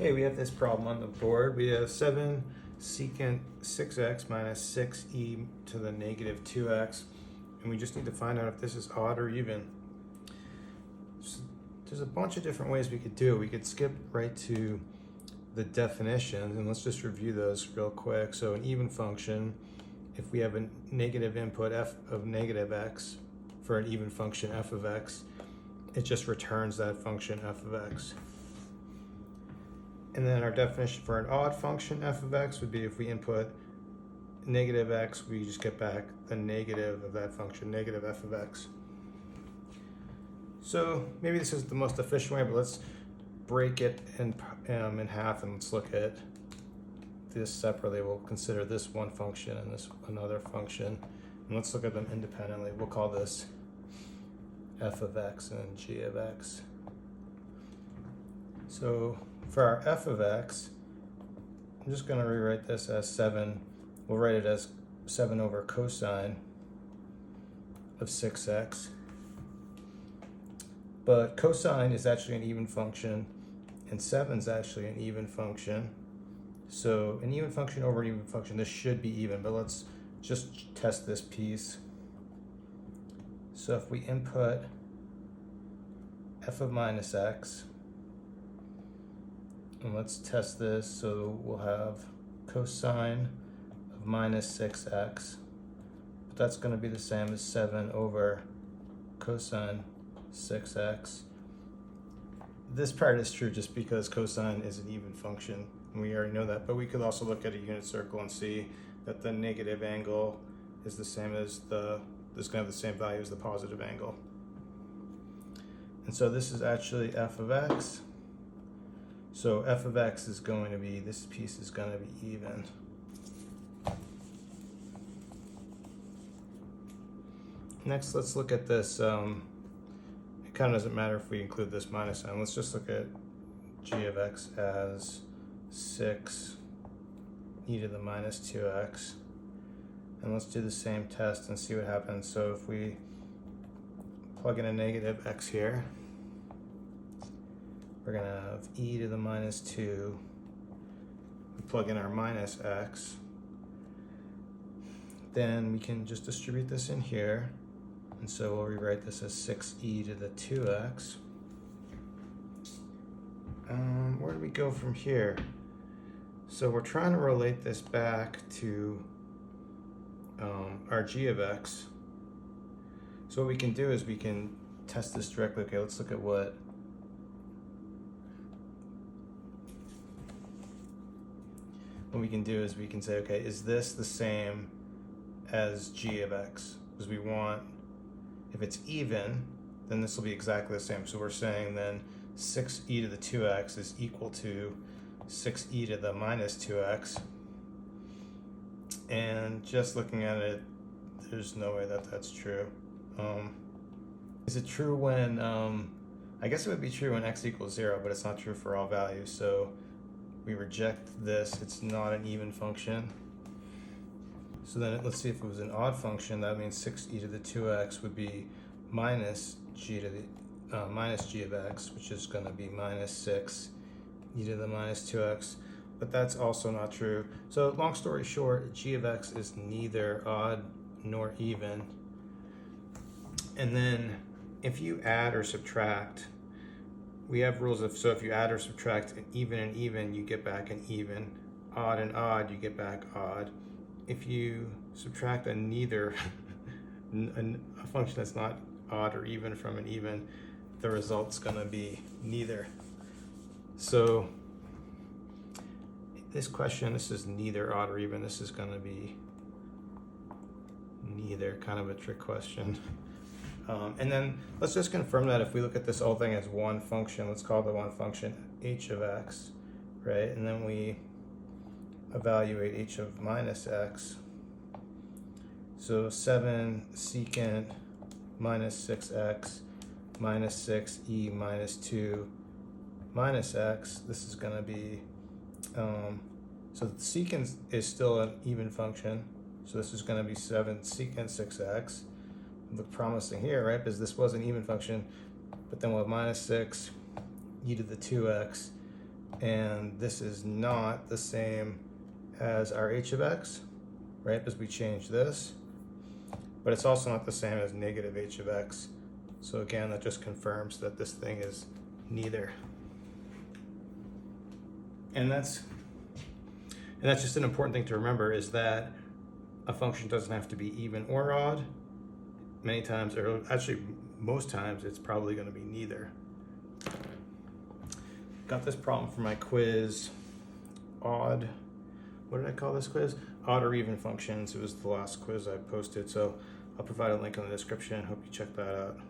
Okay, we have this problem on the board. We have 7 secant 6x minus 6e to the negative 2x, and we just need to find out if this is odd or even. So there's a bunch of different ways we could do it. We could skip right to the definitions, and let's just review those real quick. So an even function, if we have a negative input f of negative x for an even function f of x, it just returns that function f of x. And then our definition for an odd function f of x would be if we input negative x, we just get back the negative of that function, negative f of x. So maybe this is the most efficient way, but let's break it in half and let's look at this separately. We'll consider this one function and this another function, and let's look at them independently. We'll call this f of x and g of x. So for our f of x, I'm just going to rewrite this as 7. We'll write it as 7 over cosine of 6x. But cosine is actually an even function, and 7 is actually an even function. So an even function over an even function, this should be even, but let's just test this piece. So if we input f of minus x, and let's test this, so we'll have cosine of minus 6x, but that's going to be the same as 7 over cosine 6x. This part is true just because cosine is an even function, and we already know that, but we could also look at a unit circle and see that the negative angle is the same as is going to have the same value as the positive angle. And so this is actually f of x. So f of x is going to be, this piece is going to be even. Next, let's look at this. It kind of doesn't matter if we include this minus sign. Let's just look at g of x as 6 e to the minus 2x. And let's do the same test and see what happens. So if we plug in a negative x here, we're going to have e to the minus 2. We plug in our minus x. Then we can just distribute this in here. And so we'll rewrite this as 6e to the 2x. Where do we go from here? So we're trying to relate this back to our g of x. So what we can do is we can test this directly. Okay, let's look at what we can do is we can say, okay, is this the same as g of x? Because we want, if it's even, then this will be exactly the same. So we're saying then 6e to the 2x is equal to 6e to the minus 2x. And just looking at it, there's no way that that's true. Is it true when, I guess it would be true when x equals 0, but it's not true for all values. So we reject this, it's not an even function. So then let's see if it was an odd function. That means 6e to the 2x would be minus g of x, which is going to be minus 6 e to the minus 2x. But that's also not true. So long story short, g of x is neither odd nor even. And then if you add or subtract, we have rules of, so if you add or subtract an even and even, you get back an even. Odd and odd, you get back odd. If you subtract a neither, a function that's not odd or even from an even, the result's gonna be neither. So this question, this is neither odd or even, this is gonna be neither, kind of a trick question. And then let's just confirm that if we look at this whole thing as one function, let's call the one function h of x, right? And then we evaluate h of minus x. So 7 secant minus 6x minus 6e minus 2 minus x. This is going to be, so the secant is still an even function. So this is going to be 7 secant 6x. Look promising here, right? Because this was an even function, but then we'll have minus 6 e to the 2x And this is not the same as our h of x, right? Because we changed this. But it's also not the same as negative h of x. So again, that just confirms that this thing is neither. And that's just an important thing to remember, is that a function doesn't have to be even or odd. Many times, or actually most times, it's probably going to be neither. Got this problem for my quiz. Odd, what did I call this quiz? Odd or even functions. It was the last quiz I posted, so I'll provide a link in the description. Hope you check that out.